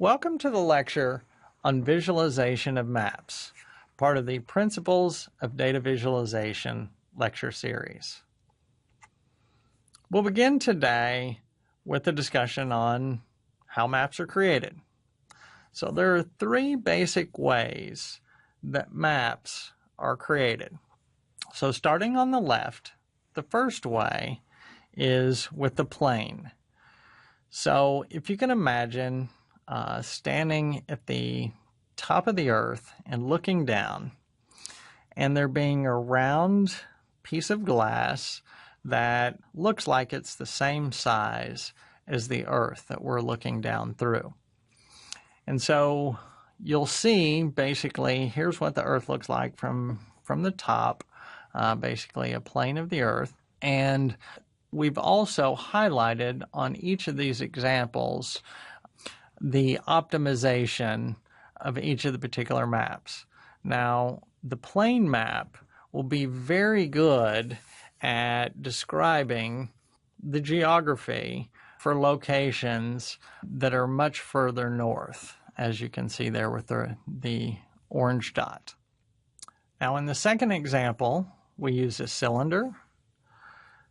Welcome to the lecture on visualization of maps, part of the Principles of Data Visualization lecture series. We'll begin today with a discussion on how maps are created. So there are three basic ways that maps are created. So starting on the left, the first way is with the plane. So if you can imagine standing at the top of the earth and looking down, and there being a round piece of glass that looks like it's the same size as the earth that we're looking down through. And so you'll see basically here's what the earth looks like from the top, basically a plane of the earth. And we've also highlighted on each of these examples the optimization of each of the particular maps. Now, the plane map will be very good at describing the geography for locations that are much further north, as you can see there with the orange dot. Now, in the second example, we use a cylinder.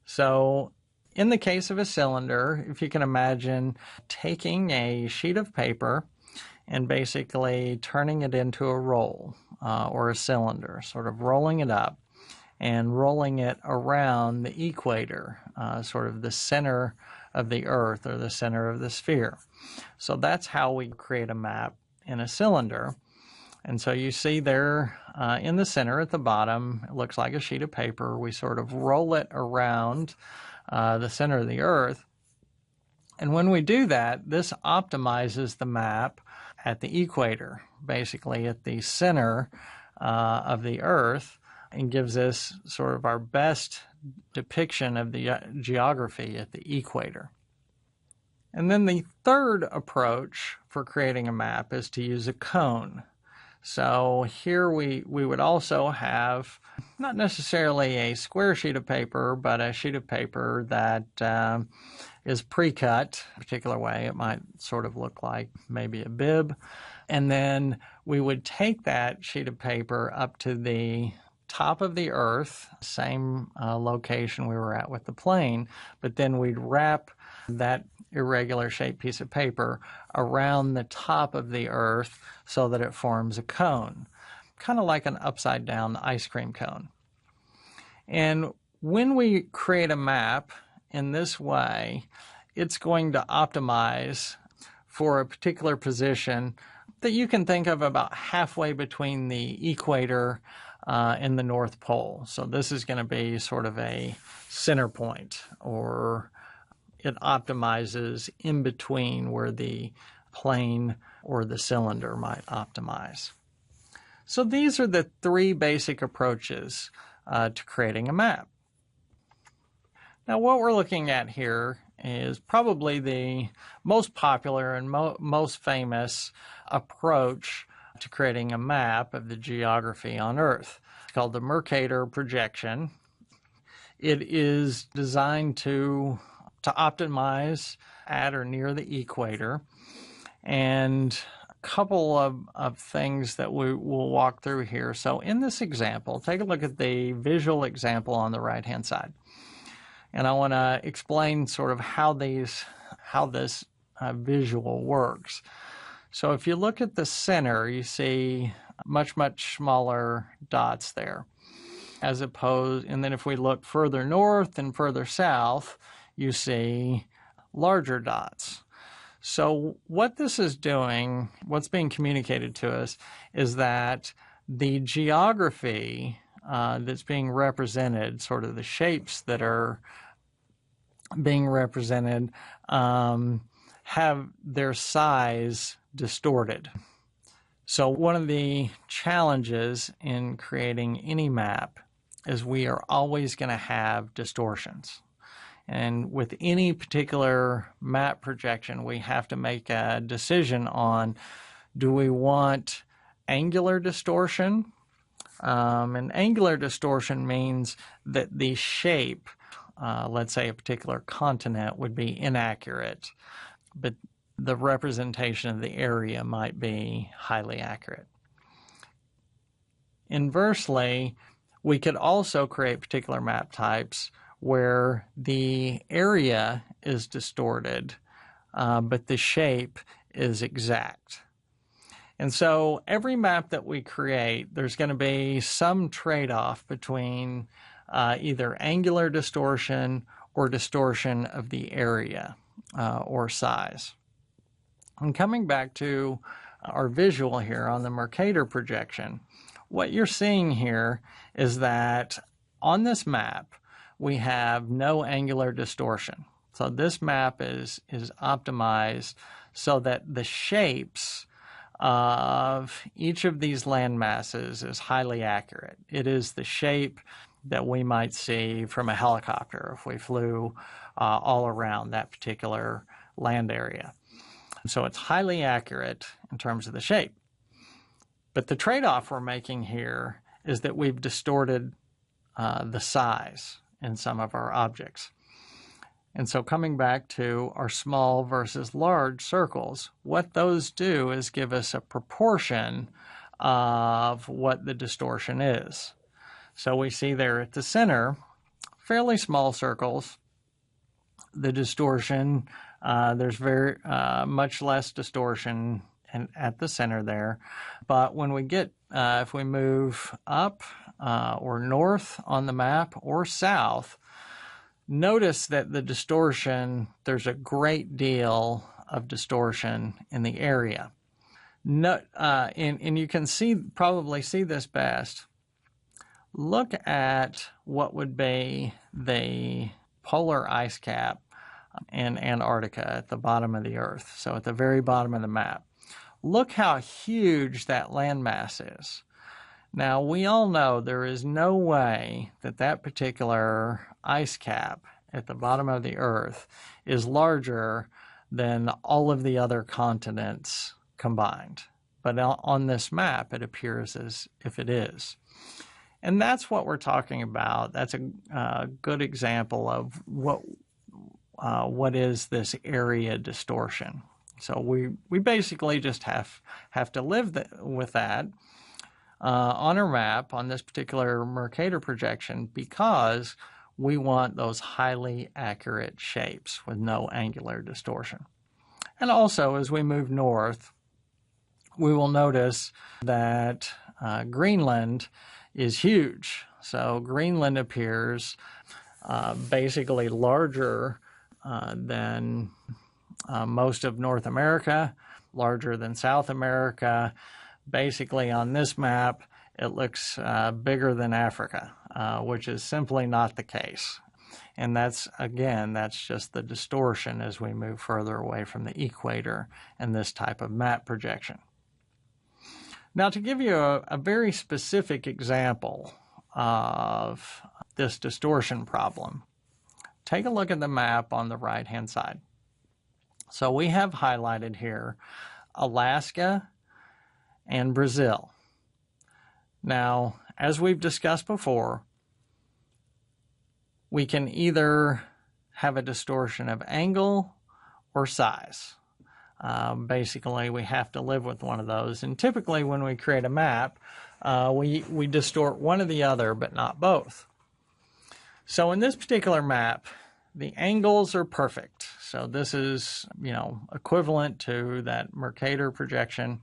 So in the case of a cylinder, if you can imagine taking a sheet of paper and basically turning it into a roll or a cylinder, sort of rolling it up and rolling it around the equator, sort of the center of the earth or the center of the sphere. So that's how we create a map in a cylinder. And so you see there in the center at the bottom, it looks like a sheet of paper. We sort of roll it around the center of the earth. And when we do that, this optimizes the map at the equator, basically at the center of the earth, and gives us sort of our best depiction of the geography at the equator. And then the third approach for creating a map is to use a cone. So here we would also have not necessarily a square sheet of paper, but a sheet of paper that is pre-cut a particular way. It might sort of look like maybe a bib. And then we would take that sheet of paper up to the top of the earth, same location we were at with the plane, but then we'd wrap that irregular shaped piece of paper around the top of the earth so that it forms a cone, kind of like an upside down ice cream cone. And when we create a map in this way, it's going to optimize for a particular position that you can think of about halfway between the equator and the North Pole. So this is going to be sort of a center point, or it optimizes in between where the plane or the cylinder might optimize. So these are the three basic approaches to creating a map. Now what we're looking at here is probably the most popular and most famous approach to creating a map of the geography on Earth. It's called the Mercator projection. It is designed to optimize at or near the equator. And a couple of things that we will walk through here. So in this example, take a look at the visual example on the right-hand side. And I want to explain sort of how this visual works. So if you look at the center, you see much smaller dots there, and then if we look further north and further south, you see larger dots. So what this is doing, what's being communicated to us, is that the geography that's being represented, sort of the shapes that are being represented, have their size distorted. So one of the challenges in creating any map is we are always going to have distortions. And with any particular map projection, we have to make a decision on, do we want angular distortion? And angular distortion means that the shape, let's say a particular continent, would be inaccurate. But the representation of the area might be highly accurate. Inversely, we could also create particular map types where the area is distorted, but the shape is exact. And so every map that we create, there's going to be some trade-off between either angular distortion or distortion of the area or size. And coming back to our visual here on the Mercator projection, what you're seeing here is that on this map, we have no angular distortion. So this map is optimized so that the shapes of each of these land masses is highly accurate. It is the shape that we might see from a helicopter if we flew all around that particular land area. So it's highly accurate in terms of the shape. But the trade-off we're making here is that we've distorted the size in some of our objects. And so coming back to our small versus large circles, what those do is give us a proportion of what the distortion is. So we see there at the center, fairly small circles. The distortion, there's very much less distortion at the center there. But when we get, if we move up or north on the map or south, notice that the distortion, there's a great deal of distortion in the area. And you can probably see this best. Look at what would be the polar ice cap in Antarctica at the bottom of the Earth, so at the very bottom of the map. Look how huge that landmass is. Now, we all know there is no way that that particular ice cap at the bottom of the Earth is larger than all of the other continents combined. But on this map, it appears as if it is. And that's what we're talking about. That's a good example of what is this area distortion. So we basically just have to live with that on our map on this particular Mercator projection because we want those highly accurate shapes with no angular distortion. And also, as we move north, we will notice that Greenland is huge. So Greenland appears basically larger than most of North America, larger than South America. Basically, on this map, it looks bigger than Africa, which is simply not the case. And that's just the distortion as we move further away from the equator in this type of map projection. Now, to give you a very specific example of this distortion problem, take a look at the map on the right-hand side. So we have highlighted here Alaska and Brazil. Now, as we've discussed before, we can either have a distortion of angle or size. Basically, we have to live with one of those. And typically, when we create a map, we distort one or the other, but not both. So in this particular map, the angles are perfect. So this is, equivalent to that Mercator projection.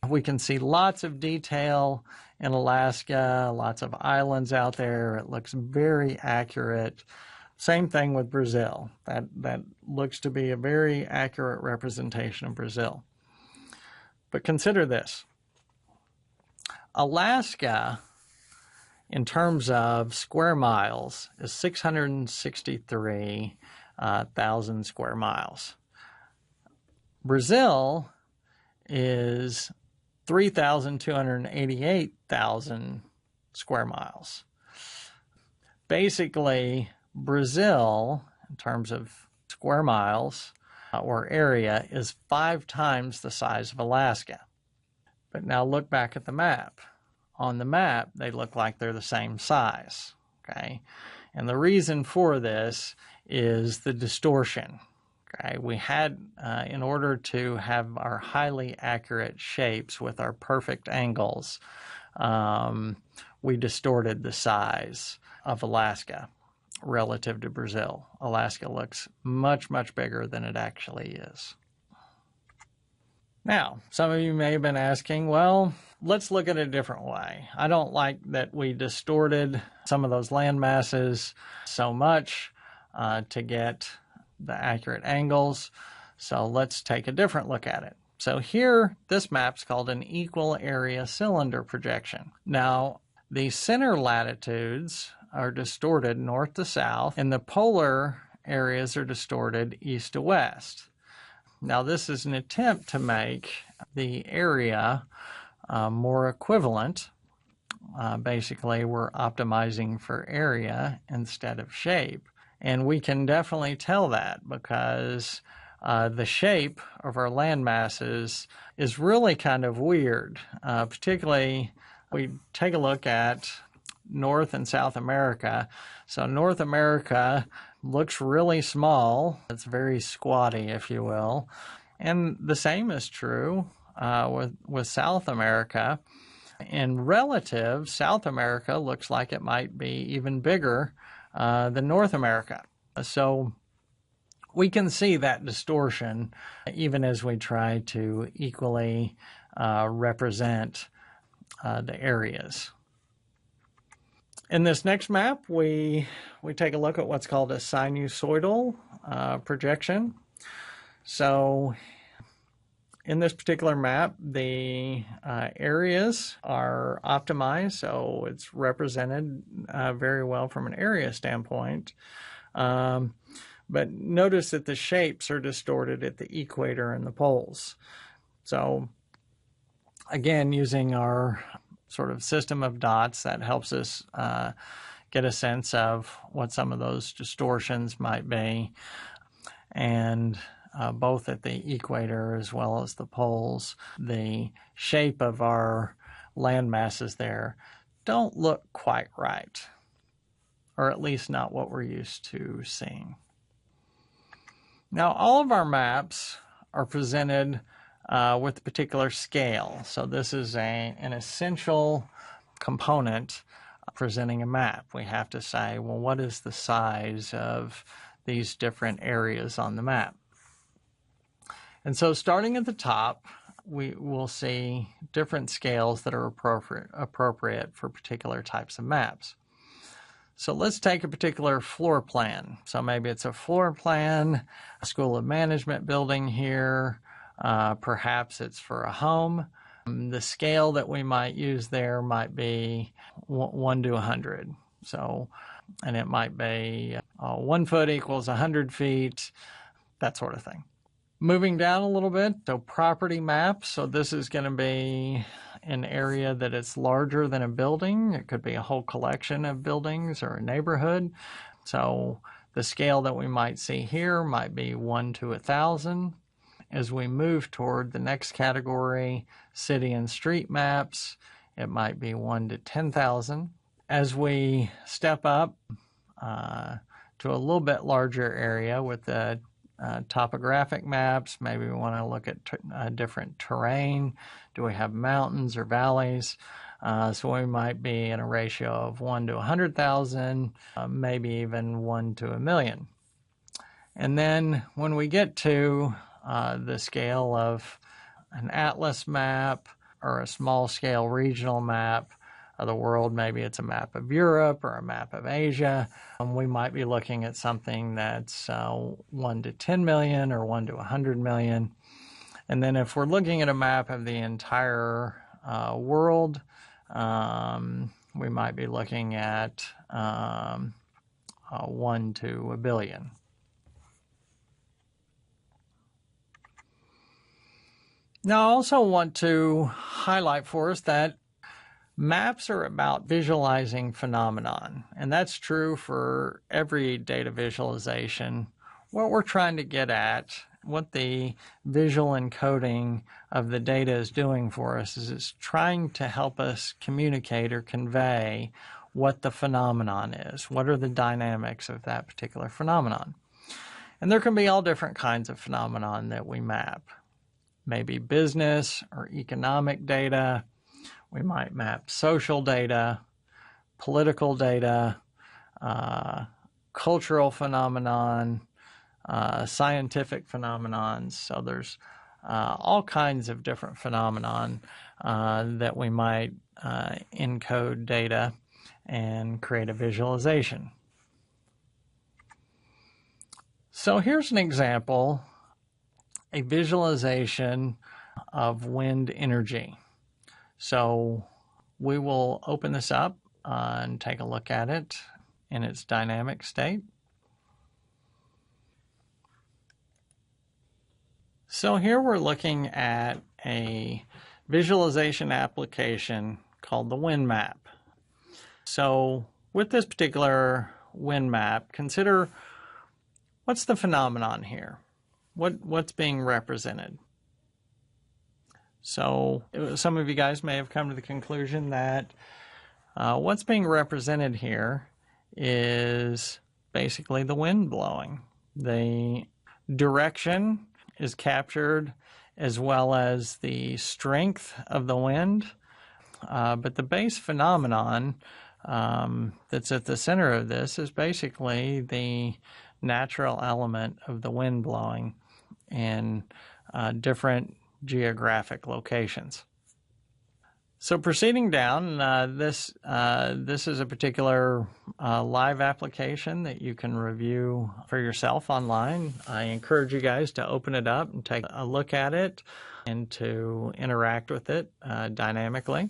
We can see lots of detail in Alaska, lots of islands out there. It looks very accurate. Same thing with Brazil. That looks to be a very accurate representation of Brazil. But consider this. Alaska, in terms of square miles, is 663,000 square miles. Brazil is 3,288,000 square miles. Basically, Brazil, in terms of square miles or area, is 5 times the size of Alaska. But now look back at the map. On the map, they look like they're the same size, okay? And the reason for this is the distortion, Okay, we had, in order to have our highly accurate shapes with our perfect angles, we distorted the size of Alaska relative to Brazil. Alaska looks much, much bigger than it actually is. Now, some of you may have been asking, well, let's look at it a different way. I don't like that we distorted some of those land masses so much to get the accurate angles. So let's take a different look at it. So here, this map's called an equal area cylinder projection. Now, the center latitudes are distorted north to south, and the polar areas are distorted east to west. Now, this is an attempt to make the area more equivalent. Basically, we're optimizing for area instead of shape. And we can definitely tell that because the shape of our land masses is really kind of weird. Particularly, we take a look at North and South America. So North America looks really small. It's very squatty, if you will. And the same is true with South America. In relative, South America looks like it might be even bigger than North America. So we can see that distortion even as we try to equally represent the areas. In this next map, we take a look at what's called a sinusoidal projection. So in this particular map, the areas are optimized, so it's represented very well from an area standpoint. But notice that the shapes are distorted at the equator and the poles. So again, using our sort of system of dots, that helps us get a sense of what some of those distortions might be. And both at the equator as well as the poles, the shape of our land masses there don't look quite right, or at least not what we're used to seeing. Now, all of our maps are presented with a particular scale. So this is an essential component presenting a map. We have to say, well, what is the size of these different areas on the map? And so starting at the top, we will see different scales that are appropriate for particular types of maps. So let's take a particular floor plan. So maybe it's a floor plan, a school of management building here. Perhaps it's for a home. The scale that we might use there might be 1 to 100. So, and it might be 1 foot equals 100 feet, that sort of thing. Moving down a little bit, so property map. So this is going to be an area that is larger than a building. It could be a whole collection of buildings or a neighborhood. So the scale that we might see here might be 1 to 1,000. As we move toward the next category, city and street maps, it might be 1 to 10,000. As we step up to a little bit larger area with the topographic maps, maybe we want to look at different terrain. Do we have mountains or valleys? So we might be in a ratio of 1 to 100,000, maybe even 1 to 1,000,000. And then when we get to the scale of an atlas map or a small scale regional map of the world, maybe it's a map of Europe or a map of Asia, we might be looking at something that's 1 to 10 million or 1 to 100 million. And then if we're looking at a map of the entire world, we might be looking at 1 to a billion. Now, I also want to highlight for us that maps are about visualizing phenomenon, and that's true for every data visualization. What we're trying to get at, what the visual encoding of the data is doing for us, is it's trying to help us communicate or convey what the phenomenon is. What are the dynamics of that particular phenomenon? And there can be all different kinds of phenomenon that we map. Maybe business or economic data. We might map social data, political data, cultural phenomenon, scientific phenomenons. So there's all kinds of different phenomenon that we might encode data and create a visualization. So here's an example, a visualization of wind energy. So we will open this up and take a look at it in its dynamic state. So here we're looking at a visualization application called the wind map. So with this particular wind map, consider what's the phenomenon here? What's being represented? So some of you guys may have come to the conclusion that what's being represented here is basically the wind blowing. The direction is captured as well as the strength of the wind, but the base phenomenon that's at the center of this is basically the natural element of the wind blowing in different geographic locations. So proceeding down, this is a particular live application that you can review for yourself online. I encourage you guys to open it up and take a look at it and to interact with it dynamically,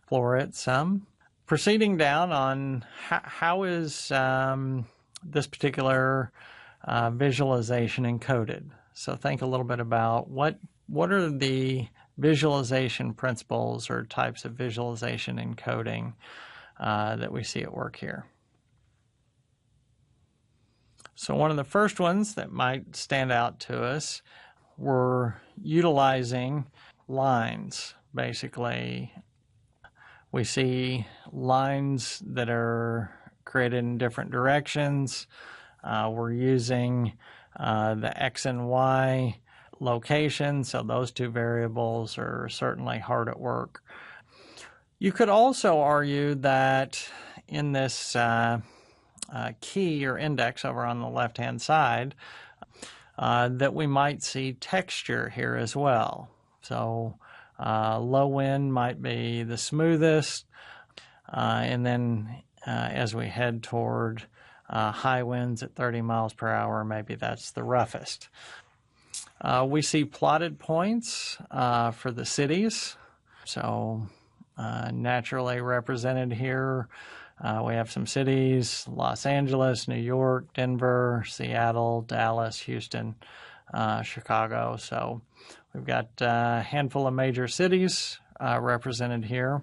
explore it some. Proceeding down on how is this particular visualization encoded. So think a little bit about what are the visualization principles or types of visualization encoding that we see at work here. So one of the first ones that might stand out to us, we're utilizing lines. Basically, we see lines that are created in different directions. We're using the X and Y location, so those two variables are certainly hard at work. You could also argue that in this key or index over on the left-hand side, that we might see texture here as well. So low wind might be the smoothest, and then as we head toward high winds at 30 miles per hour, maybe that's the roughest. We see plotted points for the cities. So naturally represented here, we have some cities: Los Angeles, New York, Denver, Seattle, Dallas, Houston, Chicago. So we've got a handful of major cities represented here.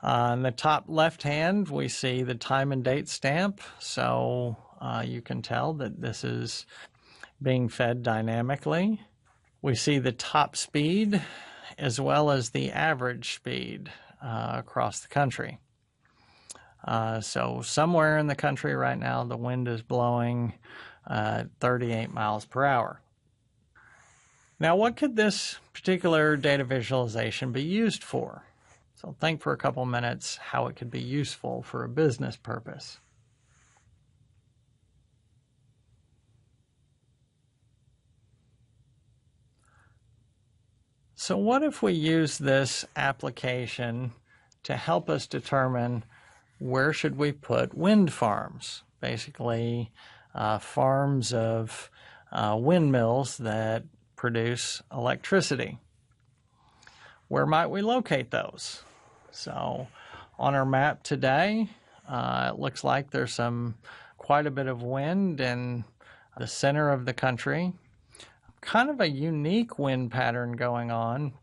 On the top left hand, we see the time and date stamp. So you can tell that this is being fed dynamically. We see the top speed as well as the average speed across the country. So somewhere in the country right now, the wind is blowing 38 miles per hour. Now, what could this particular data visualization be used for? So think for a couple minutes how it could be useful for a business purpose. So what if we use this application to help us determine where should we put wind farms? Basically, farms of windmills that produce electricity. Where might we locate those? So on our map today, it looks like there's quite a bit of wind in the center of the country. Kind of a unique wind pattern going on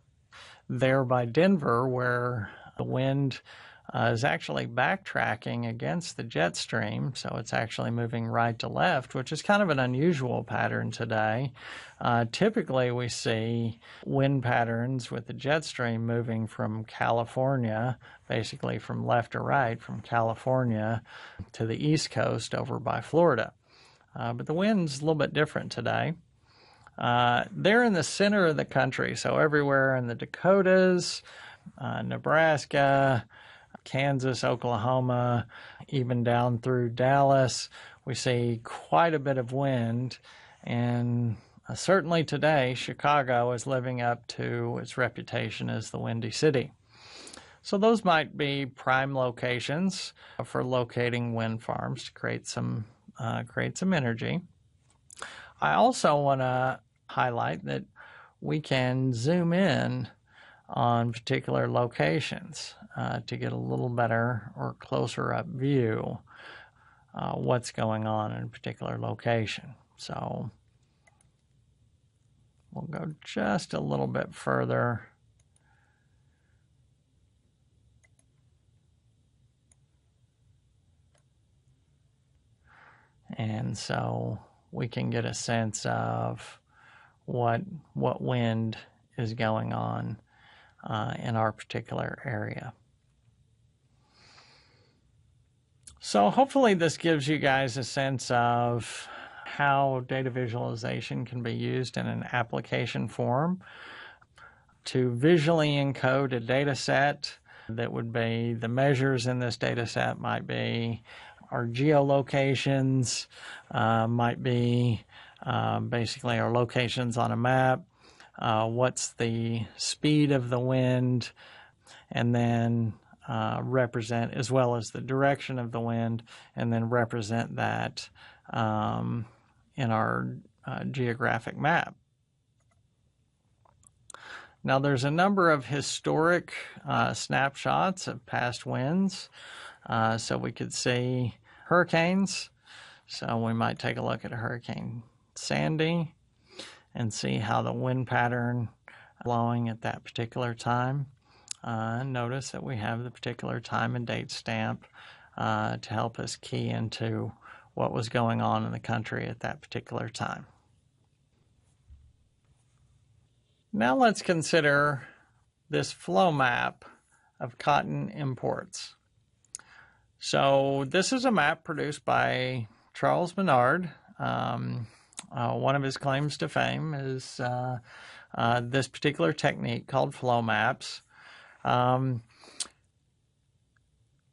there by Denver, where the wind is actually backtracking against the jet stream. So it's actually moving right to left, which is kind of an unusual pattern today. Typically, we see wind patterns with the jet stream moving from California, basically from left to right, from California to the East Coast over by Florida. but the wind's a little bit different today. They're in the center of the country, so everywhere in the Dakotas, Nebraska, Kansas, Oklahoma, even down through Dallas, we see quite a bit of wind. And certainly today, Chicago is living up to its reputation as the Windy City. So those might be prime locations for locating wind farms to create some energy. I also want to highlight that we can zoom in on particular locations to get a little better or closer up view what's going on in a particular location. So we'll go just a little bit further. And so we can get a sense of what wind is going on in our particular area. So hopefully this gives you guys a sense of how data visualization can be used in an application form to visually encode a data set. That would be the measures in this data set might be our geolocations, might be basically our locations on a map, what's the speed of the wind, and then represent, as well as the direction of the wind, and then represent that in our geographic map. Now there's a number of historic snapshots of past winds, so we could see hurricanes. So we might take a look at a Hurricane Sandy and see how the wind pattern blowing at that particular time. Notice that we have the particular time and date stamp to help us key into what was going on in the country at that particular time. Now let's consider this flow map of cotton imports. So this is a map produced by Charles Menard. One of his claims to fame is this particular technique called flow maps.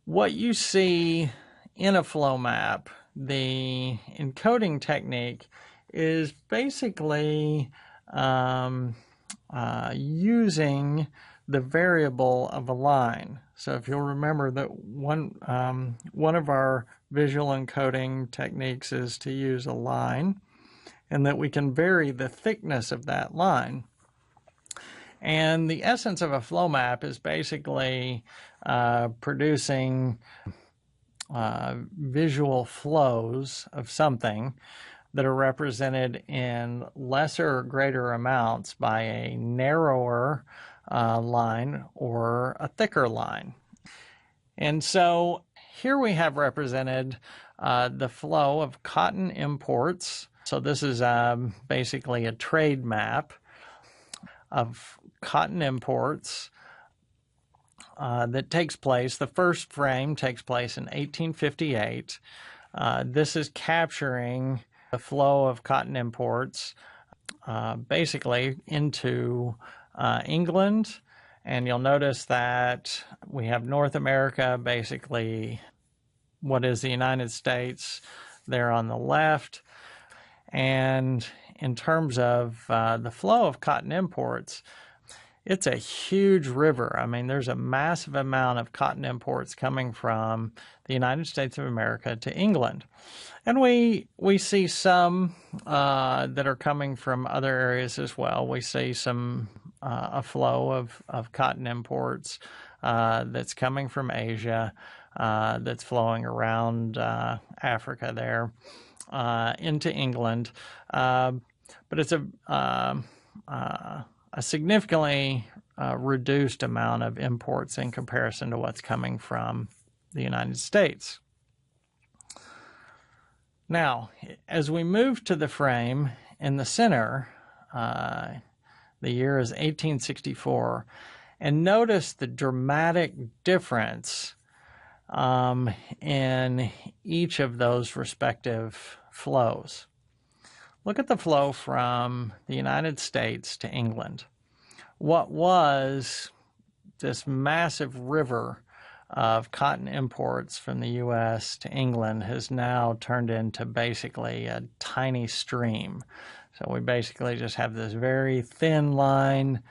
What you see in a flow map, the encoding technique, is basically using the variable of a line. So if you'll remember that one of our visual encoding techniques is to use a line, and that we can vary the thickness of that line. And the essence of a flow map is basically producing visual flows of something that are represented in lesser or greater amounts by a narrower line or a thicker line. And so here we have represented the flow of cotton imports. So this is basically a trade map of cotton imports that takes place. The first frame takes place in 1858. This is capturing the flow of cotton imports basically into England. And you'll notice that we have North America, basically what is the United States, there on the left. And in terms of the flow of cotton imports, it's a huge river. I mean, there's a massive amount of cotton imports coming from the United States of America to England. And we see some that are coming from other areas as well. We see a flow of cotton imports that's coming from Asia, that's flowing around Africa there into England. But it's a significantly reduced amount of imports in comparison to what's coming from the United States. Now, as we move to the frame in the center, the year is 1864, and notice the dramatic difference in each of those respective flows. Look at the flow from the United States to England. What was this massive river of cotton imports from the U.S. to England has now turned into basically a tiny stream. So we basically just have this very thin line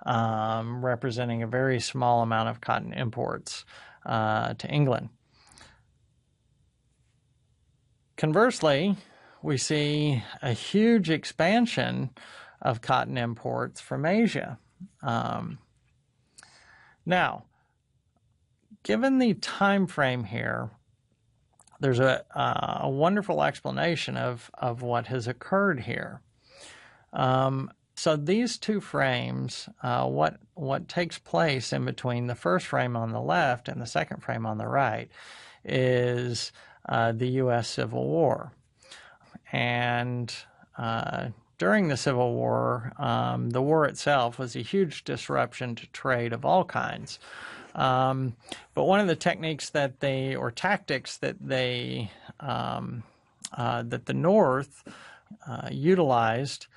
representing a very small amount of cotton imports to England. Conversely, we see a huge expansion of cotton imports from Asia. Now, given the time frame here, there's a wonderful explanation of what has occurred here. So these two frames, what takes place in between the first frame on the left and the second frame on the right is the U.S. Civil War. And during the Civil War, the war itself was a huge disruption to trade of all kinds. But one of the techniques that tactics that the North utilized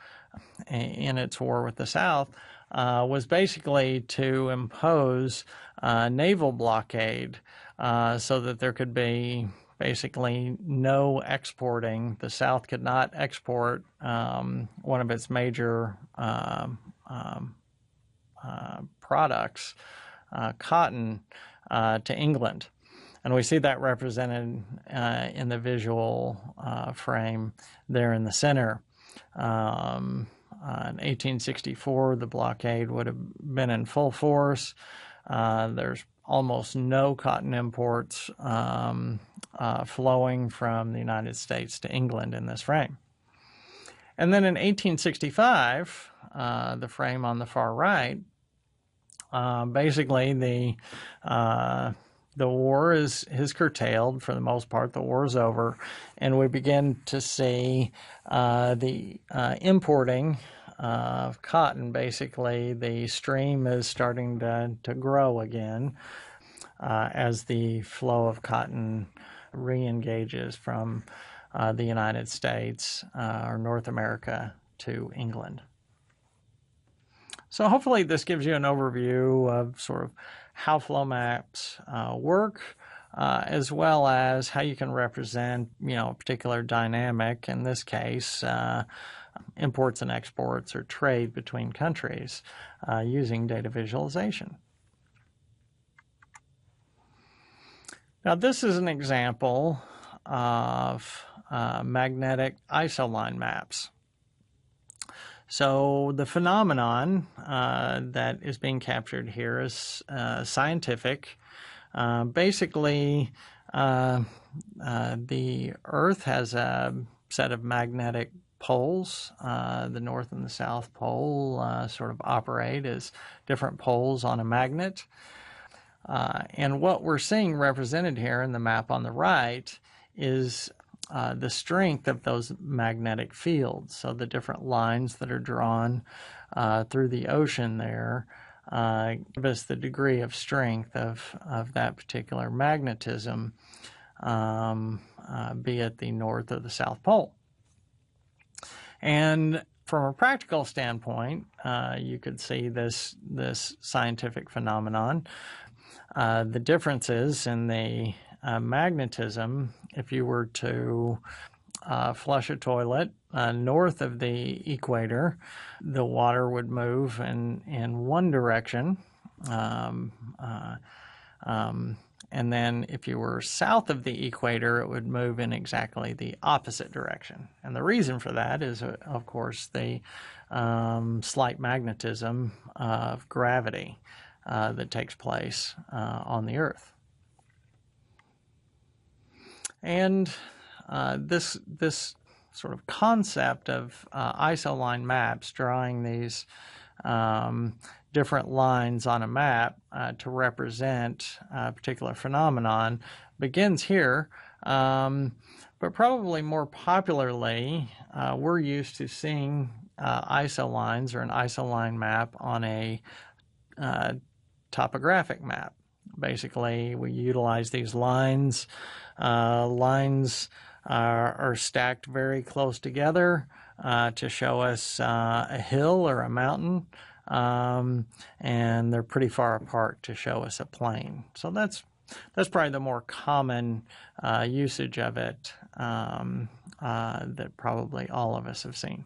in its war with the South was basically to impose naval blockade so that there could be basically no exporting. The South could not export one of its major products, cotton, to England. And we see that represented in the visual frame there in the center. In 1864, the blockade would have been in full force. There's almost no cotton imports flowing from the United States to England in this frame. And then in 1865, the frame on the far right, basically the war is curtailed for the most part. The war is over, and we begin to see the importing of cotton. Basically, the stream is starting to grow again as the flow of cotton re-engages from the United States or North America to England. So hopefully this gives you an overview of sort of how flow maps work, as well as how you can represent, a particular dynamic, in this case, imports and exports or trade between countries using data visualization. Now this is an example of magnetic isoline maps. So the phenomenon that is being captured here is scientific. Basically, the Earth has a set of magnetic poles. The North and the South Pole sort of operate as different poles on a magnet. And what we're seeing represented here in the map on the right is the strength of those magnetic fields. So the different lines that are drawn through the ocean there give us the degree of strength of that particular magnetism, be it the North or the South Pole. And from a practical standpoint, you could see this scientific phenomenon. The differences in the magnetism, if you were to flush a toilet north of the equator, the water would move in one direction. And then if you were south of the equator, it would move in exactly the opposite direction. And the reason for that is, of course, the slight magnetism of gravity that takes place on the Earth. And this sort of concept of isoline maps, drawing these different lines on a map to represent a particular phenomenon, begins here. But probably more popularly, we're used to seeing isolines or an isoline map on a topographic map. Basically, we utilize these lines. Lines are stacked very close together to show us a hill or a mountain, and they're pretty far apart to show us a plain. So that's probably the more common usage of it that probably all of us have seen.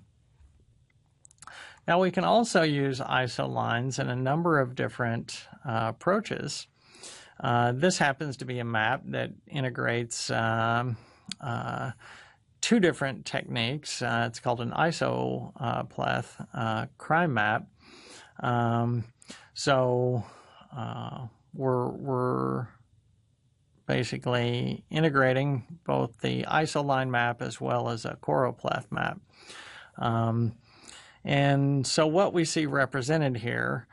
Now we can also use ISO lines in a number of different approaches. This happens to be a map that integrates two different techniques. It's called an isopleth crime map. So we're basically integrating both the isoline map as well as a choropleth map. And so what we see represented here,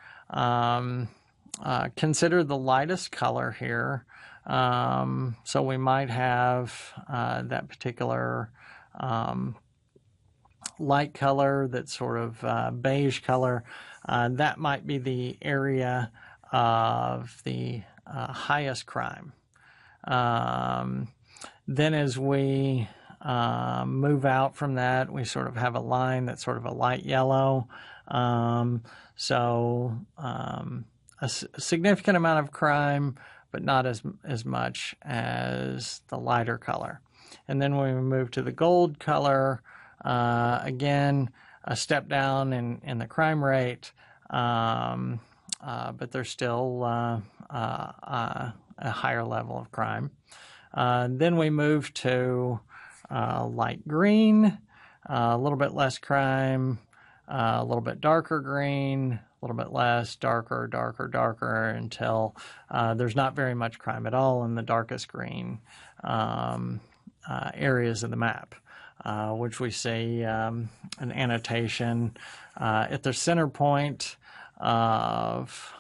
consider the lightest color here. So we might have that particular light color, that sort of beige color. That might be the area of the highest crime. Then as we move out from that, we sort of have a line that's sort of a light yellow. So a significant amount of crime, but not as much as the lighter color. And then when we move to the gold color, again, a step down in the crime rate, but there's still a higher level of crime. Then we move to light green, a little bit less crime, a little bit darker green, a little bit less, darker, until there's not very much crime at all in the darkest green areas of the map, which we see an annotation at the center point of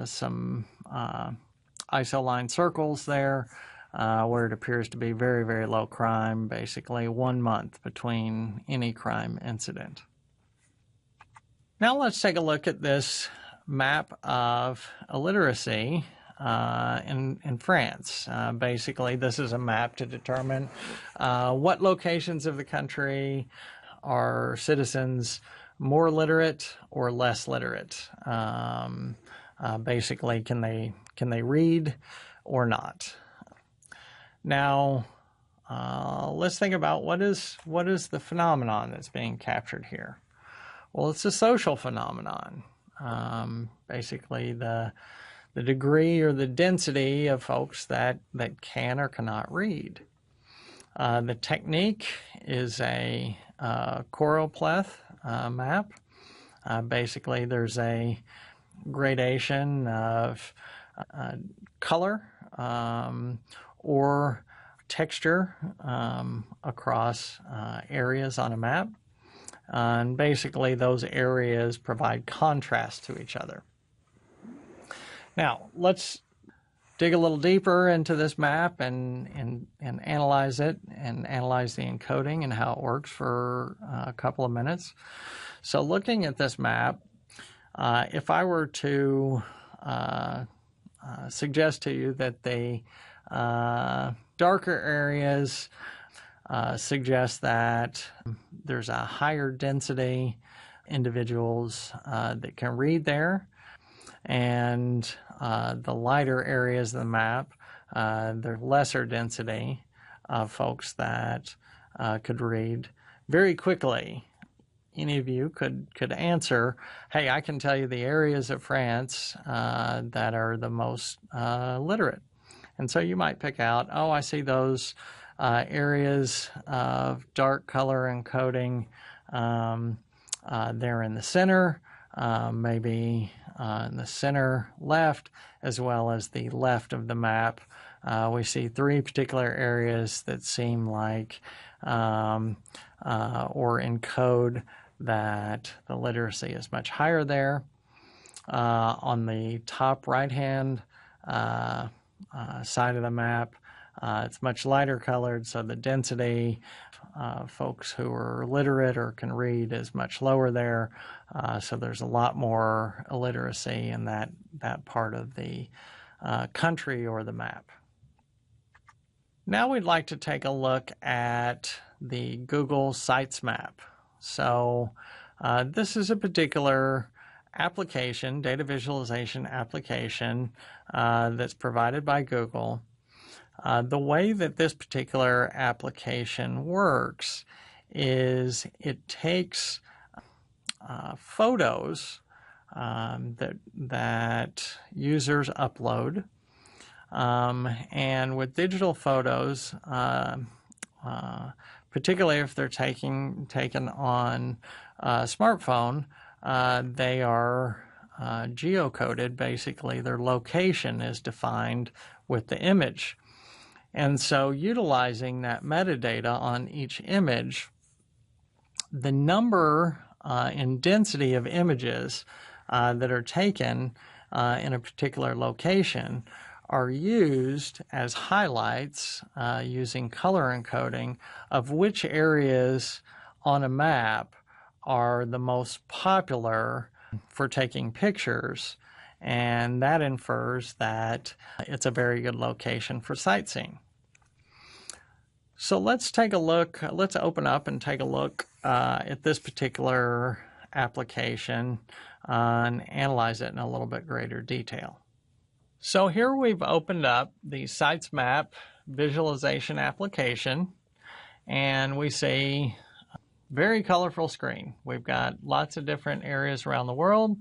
some isoline circles there, where it appears to be very, very low crime, basically 1 month between any crime incident. Now let's take a look at this map of illiteracy in France. Basically, this is a map to determine what locations of the country are citizens more literate or less literate. Basically, can they read or not? Now, let's think about what is the phenomenon that's being captured here. Well, it's a social phenomenon. Basically, the degree or the density of folks that can or cannot read. The technique is a choropleth map. Basically, there's a gradation of color or texture across areas on a map. And basically, those areas provide contrast to each other. Now, let's dig a little deeper into this map and analyze it, and analyze the encoding and how it works for a couple of minutes. So looking at this map, if I were to suggest to you that the darker areas suggest that there's a higher density individuals that can read there, and the lighter areas of the map, there's lesser density of folks that could read. Very quickly, any of you could answer, hey, I can tell you the areas of France that are the most literate. And so you might pick out, oh, I see those areas of dark color encoding there in the center, maybe in the center left, as well as the left of the map. We see three particular areas that seem like or encode that the literacy is much higher there. On the top right-hand side of the map, it's much lighter colored, so the density of folks who are literate or can read is much lower there. So there's a lot more illiteracy in that part of the country or the map. Now we'd like to take a look at the Google Sites map. So this is a particular application, data visualization application that's provided by Google. The way that this particular application works is it takes photos that users upload, and with digital photos, particularly if they're taken on a smartphone, they are geocoded. Basically, their location is defined with the image. And so utilizing that metadata on each image, the number and density of images that are taken in a particular location are used as highlights using color encoding of which areas on a map are the most popular for taking pictures, and that infers that it's a very good location for sightseeing. So let's take a look, let's open up and take a look at this particular application and analyze it in a little bit greater detail. So here we've opened up the Sites Map visualization application, and we see a very colorful screen. We've got lots of different areas around the world,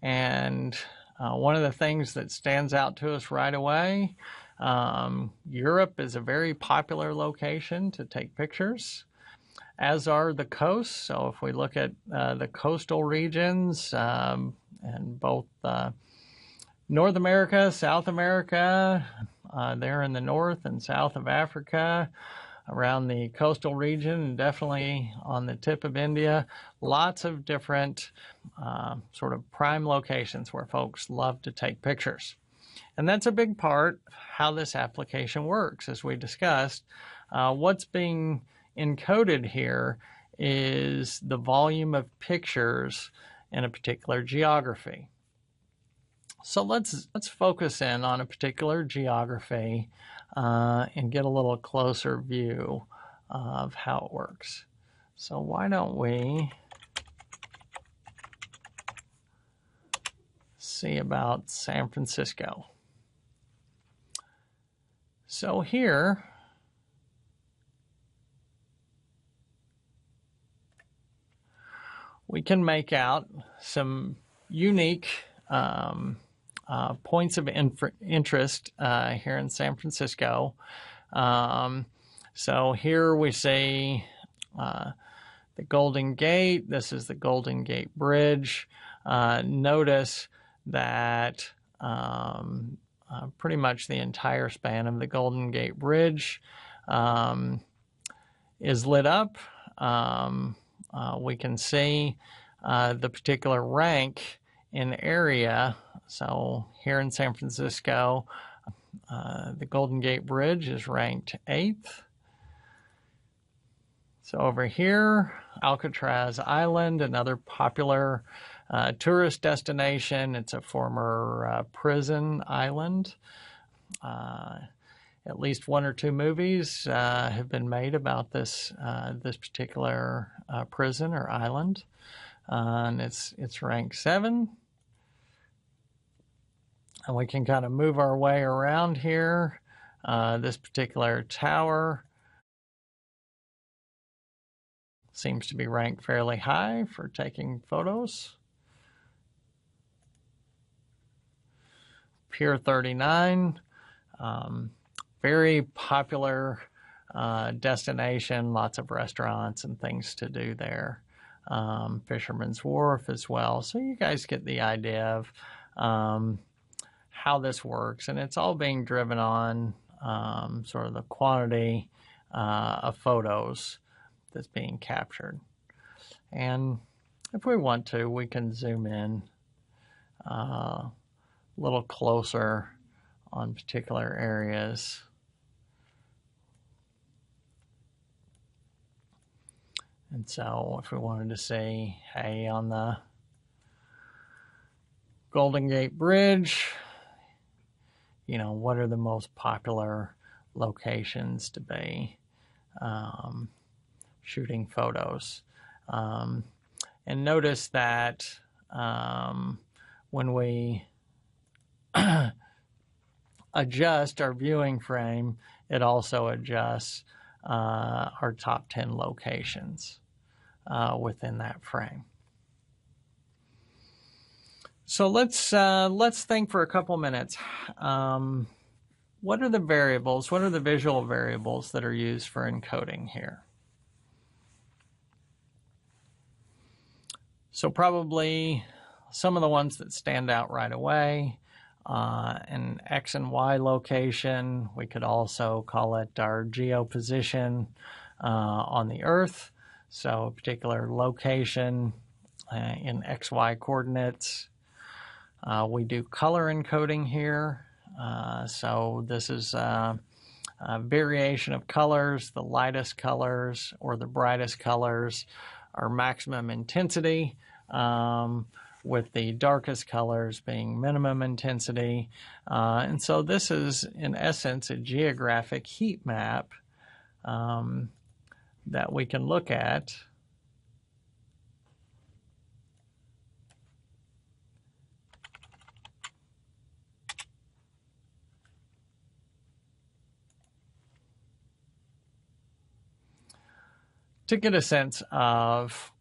and one of the things that stands out to us right away, Europe is a very popular location to take pictures, as are the coasts. So if we look at the coastal regions and both North America, South America, there in the north and south of Africa, around the coastal region, and definitely on the tip of India, lots of different sort of prime locations where folks love to take pictures. And that's a big part of how this application works. As we discussed, what's being encoded here is the volume of pictures in a particular geography. So let's focus in on a particular geography and get a little closer view of how it works. So why don't we see about San Francisco? So here we can make out some unique points of interest here in San Francisco. So here we see the Golden Gate. This is the Golden Gate Bridge. Notice that pretty much the entire span of the Golden Gate Bridge is lit up. We can see the particular rank in area. So here in San Francisco, the Golden Gate Bridge is ranked 8th. So over here, Alcatraz Island, another popular tourist destination. It's a former prison island. At least 1 or 2 movies have been made about this particular prison or island, and it's ranked 7. And we can kind of move our way around here. This particular tower seems to be ranked fairly high for taking photos. Pier 39, very popular destination, lots of restaurants and things to do there. Fisherman's Wharf as well. So you guys get the idea of how this works, and it's all being driven on sort of the quantity of photos that's being captured. And if we want to, we can zoom in a little closer on particular areas. And so if we wanted to say, hey, on the Golden Gate Bridge, what are the most popular locations to be shooting photos. And notice that when we adjust our viewing frame, it also adjusts our top 10 locations within that frame. So let's think for a couple minutes. What are the variables? What are the visual variables that are used for encoding here? So probably some of the ones that stand out right away, an X and Y location. We could also call it our geoposition on the Earth. So a particular location in XY coordinates. We do color encoding here. So this is a variation of colors. The lightest colors or the brightest colors are maximum intensity, with the darkest colors being minimum intensity. And so this is, in essence, a geographic heat map that we can look at. To get a sense of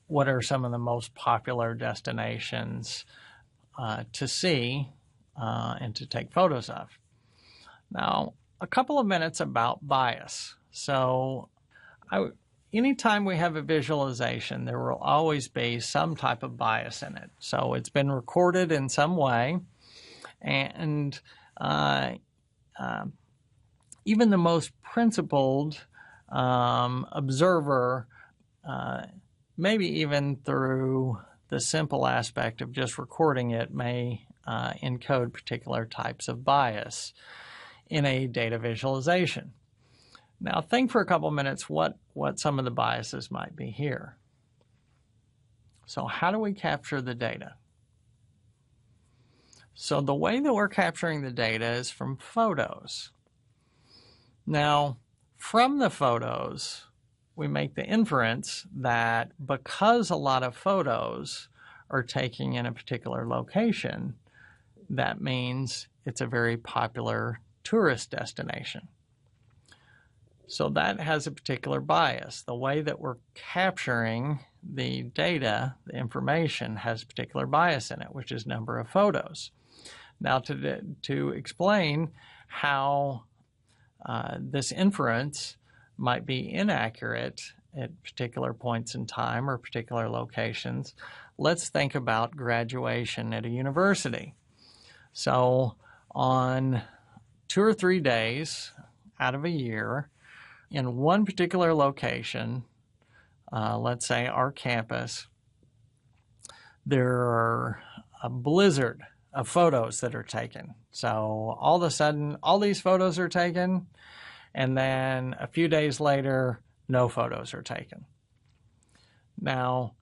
what are some of the most popular destinations to see and to take photos of. Now, a couple of minutes about bias. So anytime we have a visualization, there will always be some type of bias in it. So it's been recorded in some way, and even the most principled observer, maybe even through the simple aspect of just recording it, may encode particular types of bias in a data visualization. Now think for a couple minutes what some of the biases might be here. So how do we capture the data? So the way that we're capturing the data is from photos. Now, from the photos, we make the inference that because a lot of photos are taken in a particular location, that means it's a very popular tourist destination. So that has a particular bias. The way that we're capturing the data, the information, has a particular bias in it, which is number of photos. Now to explain how this inference might be inaccurate at particular points in time or particular locations, let's think about graduation at a university. So on 2 or 3 days out of a year, in one particular location, let's say our campus, there are a blizzard of photos that are taken. So all of a sudden, all these photos are taken, and then a few days later, no photos are taken. Now,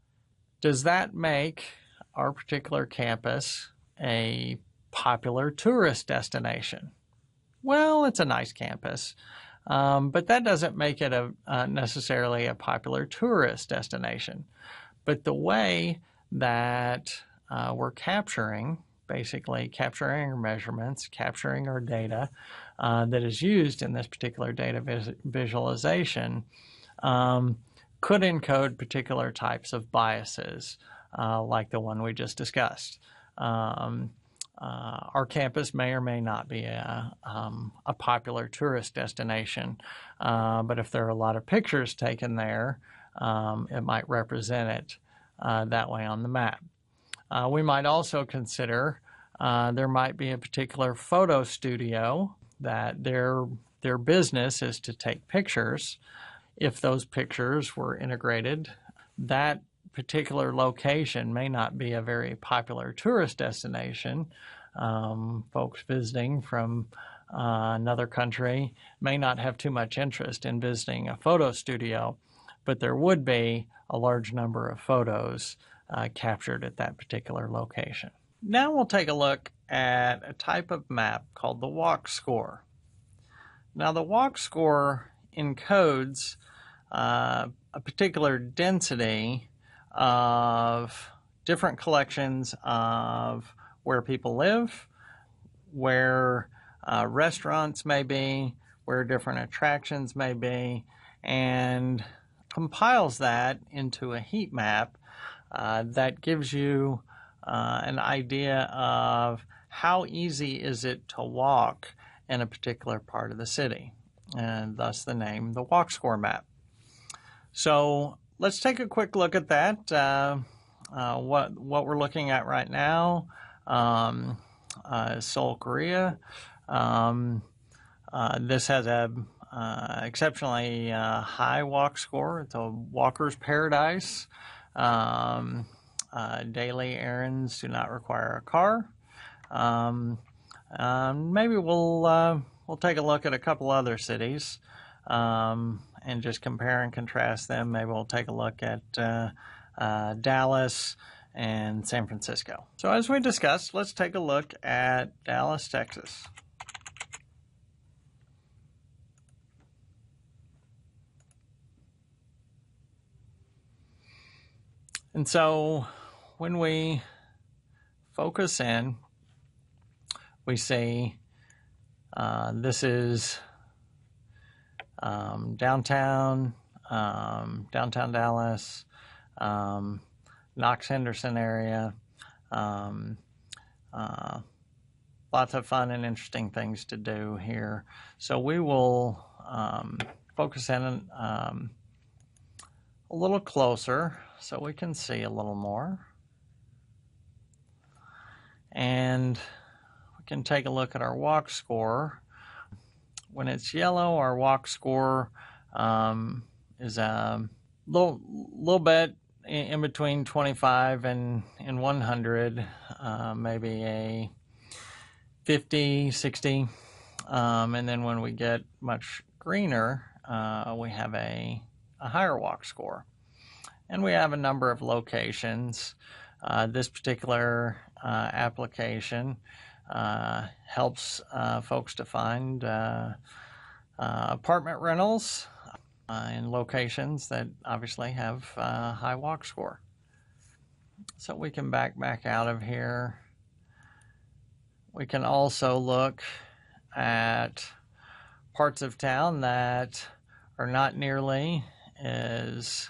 does that make our particular campus a popular tourist destination? Well, it's a nice campus, but that doesn't make it necessarily a popular tourist destination. But the way that we're basically capturing our measurements, capturing our data that is used in this particular data visualization could encode particular types of biases, like the one we just discussed. Our campus may or may not be a popular tourist destination, but if there are a lot of pictures taken there, it might represent it that way on the map. We might also consider there might be a particular photo studio that their business is to take pictures. If those pictures were integrated, that particular location may not be a very popular tourist destination. Folks visiting from another country may not have too much interest in visiting a photo studio, but there would be a large number of photos captured at that particular location. Now we'll take a look at a type of map called the walk score. Now, the walk score encodes a particular density of different collections of where people live, where restaurants may be, where different attractions may be, and compiles that into a heat map that gives you an idea of how easy is it to walk in a particular part of the city, and thus the name, the walk score map. So let's take a quick look at that. What we're looking at right now is Seoul, Korea. This has a exceptionally high walk score. It's a walker's paradise. Daily errands do not require a car. Maybe we'll take a look at a couple other cities and just compare and contrast them. Maybe we'll take a look at Dallas and San Francisco. So as we discussed, let's take a look at Dallas, Texas. And so when we focus in, we see this is downtown Dallas, Knox Henderson area. Lots of fun and interesting things to do here. So we will focus in a little closer so we can see a little more. And we can take a look at our walk score. When it's yellow, our walk score is a little bit in between 25 and 100, maybe a 50, 60. And then when we get much greener, we have a higher walk score. And we have a number of locations. This particular application helps folks to find apartment rentals in locations that obviously have a high walk score. So we can back out of here. We can also look at parts of town that are not nearly as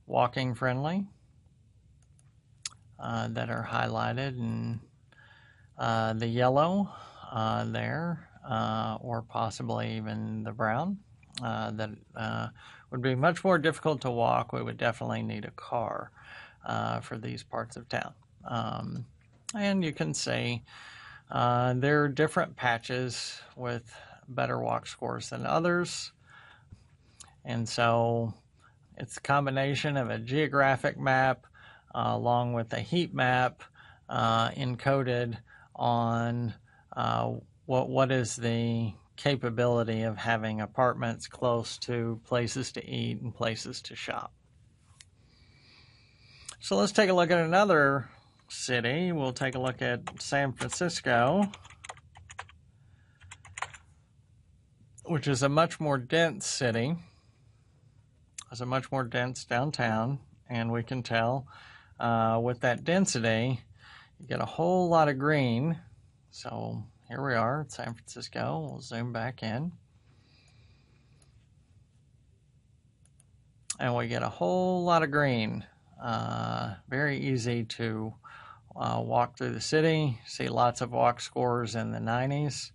walking friendly, that are highlighted in the yellow there, or possibly even the brown, that would be much more difficult to walk. We would definitely need a car for these parts of town. And you can see there are different patches with better walk scores than others. And so it's a combination of a geographic map along with a heat map encoded on what is the capability of having apartments close to places to eat and places to shop. So let's take a look at another city. We'll take a look at San Francisco, which is a much more dense city. It's a much more dense downtown, and we can tell with that density, you get a whole lot of green. So here we are at San Francisco. We'll zoom back in. And we get a whole lot of green. Very easy to walk through the city. See lots of walk scores in the 90s.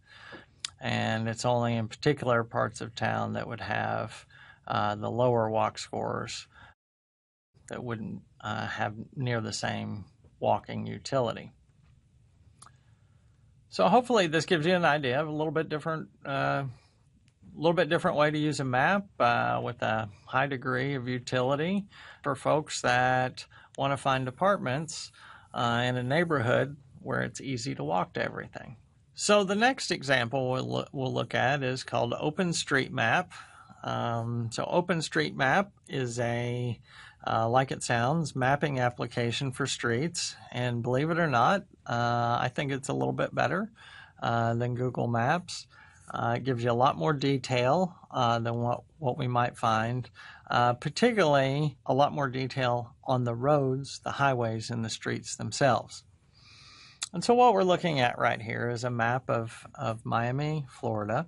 And it's only in particular parts of town that would have the lower walk scores that wouldn't have near the same walking utility. So hopefully this gives you an idea of a little bit different way to use a map with a high degree of utility for folks that want to find apartments in a neighborhood where it's easy to walk to everything. So the next example we'll look at is called OpenStreetMap. So OpenStreetMap is a like it sounds, mapping application for streets. And believe it or not, I think it's a little bit better than Google Maps. It gives you a lot more detail than what we might find, particularly a lot more detail on the roads, the highways, and the streets themselves. And so what we're looking at right here is a map of Miami, Florida.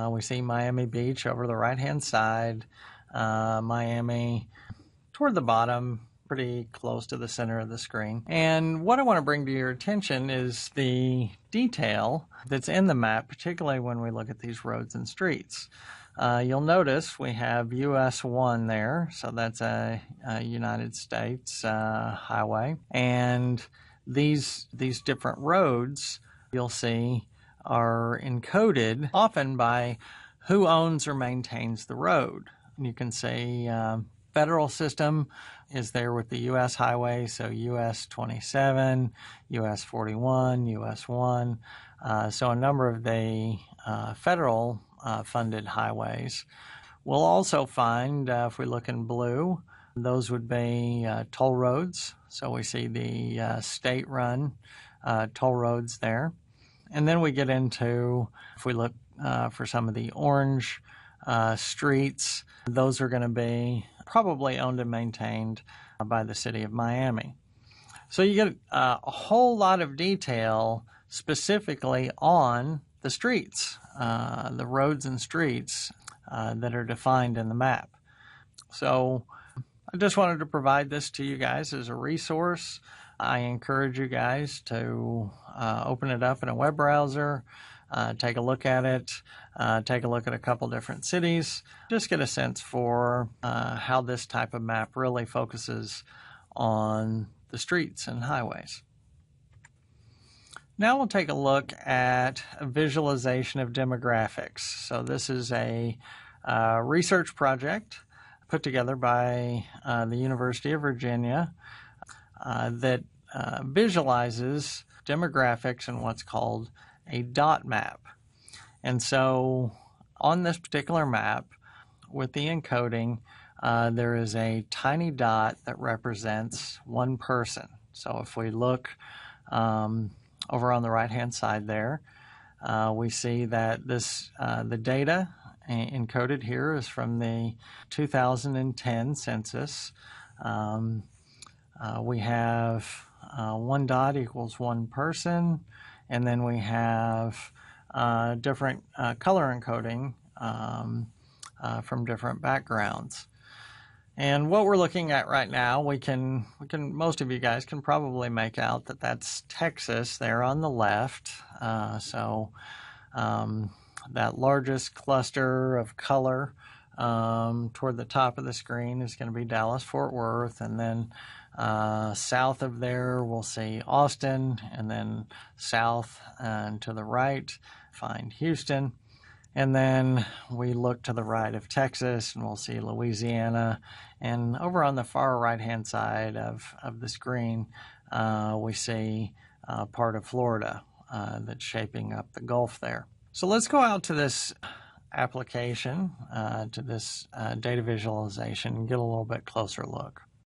We see Miami Beach over the right-hand side, Miami toward the bottom, pretty close to the center of the screen. And what I want to bring to your attention is the detail that's in the map, particularly when we look at these roads and streets. You'll notice we have US 1 there, so that's a United States highway. And these different roads, you'll see, are encoded often by who owns or maintains the road. And you can see federal system is there with the U.S. highway, so U.S. 27, U.S. 41, U.S. 1. So a number of the federal funded highways. We'll also find, if we look in blue, those would be toll roads. So we see the state-run toll roads there. And then we get into, if we look for some of the orange streets, those are going to be probably owned and maintained by the city of Miami. So you get a whole lot of detail specifically on the streets, the roads and streets that are defined in the map. So I just wanted to provide this to you guys as a resource. I encourage you guys to open it up in a web browser, take a look at it, take a look at a couple different cities, just get a sense for how this type of map really focuses on the streets and highways. Now we'll take a look at a visualization of demographics. So this is a research project put together by the University of Virginia that visualizes demographics in what's called a dot map. And so on this particular map, with the encoding, there is a tiny dot that represents one person. So if we look over on the right-hand side there, we see that this the data encoded here is from the 2010 census. We have one dot equals one person, and then we have different color encoding from different backgrounds. And what we're looking at right now, we can most of you guys can probably make out that that's Texas there on the left. That largest cluster of color toward the top of the screen is going to be Dallas-Fort Worth, and then south of there we'll see Austin, and then south and to the right find Houston. And then we look to the right of Texas and we'll see Louisiana. And over on the far right-hand side of the screen, we see part of Florida that's shaping up the Gulf there. So let's go out to this application, to this data visualization, and get a little bit closer look.